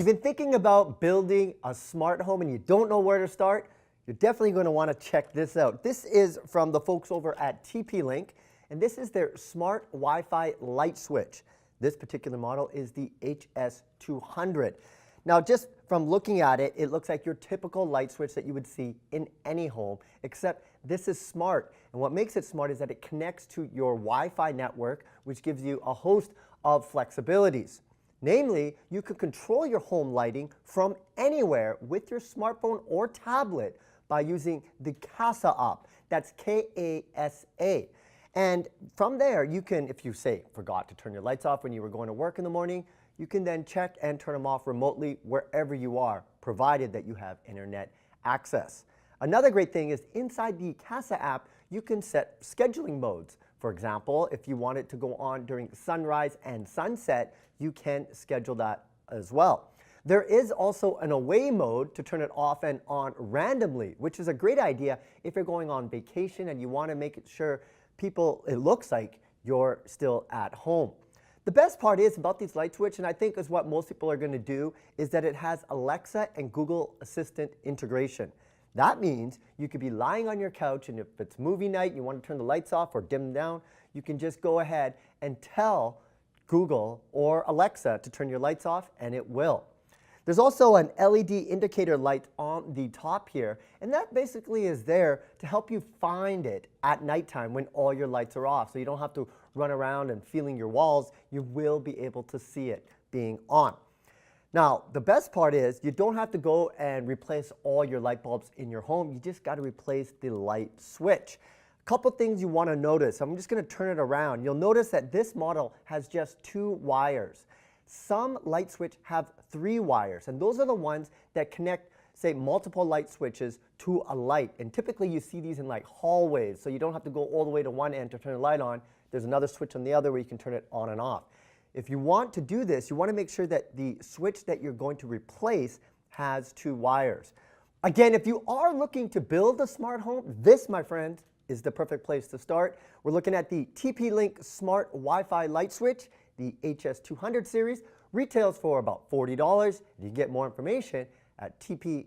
you've been thinking about building a smart home and you don't know where to start, you're definitely going to want to check this out. This is from the folks over at TP-Link, and this is their smart Wi-Fi light switch. This particular model is the HS200. Now, just from looking at it, it looks like your typical light switch that you would see in any home, except this is smart. And what makes it smart is that it connects to your Wi-Fi network, which gives you a host of flexibilities. Namely, you can control your home lighting from anywhere with your smartphone or tablet by using the CASA app. That's K-A-S-A. And from there, you can, if you say forgot to turn your lights off when you were going to work in the morning, you can then check and turn them off remotely wherever you are, provided that you have internet access. Another great thing is inside the CASA app, you can set scheduling modes. For example, if you want it to go on during sunrise and sunset, you can schedule that as well. There is also an away mode to turn it off and on randomly, which is a great idea if you're going on vacation and you want to make sure it looks like you're still at home. The best part is about these light switch, and I think is what most people are going to do, is that it has Alexa and Google Assistant integration. That means you could be lying on your couch, and if it's movie night and you want to turn the lights off or dim them down, you can just go ahead and tell Google or Alexa to turn your lights off, and it will. There's also an LED indicator light on the top here, and that basically is there to help you find it at nighttime when all your lights are off. So you don't have to run around and feeling your walls. You will be able to see it being on. Now, the best part is you don't have to go and replace all your light bulbs in your home. You just got to replace the light switch. A couple things you want to notice. I'm just going to turn it around. You'll notice that this model has just 2 wires. Some light switch have 3 wires, and those are the ones that connect, say, multiple light switches to a light. And typically you see these in like hallways, so you don't have to go all the way to one end to turn the light on. There's another switch on the other where you can turn it on and off. If you want to do this, you want to make sure that the switch that you're going to replace has 2 wires. Again, if you are looking to build a smart home, this, my friends, is the perfect place to start. We're looking at the TP-Link Smart Wi-Fi Light Switch, the HS200 series. Retails for about $40. You can get more information at tp-link.com.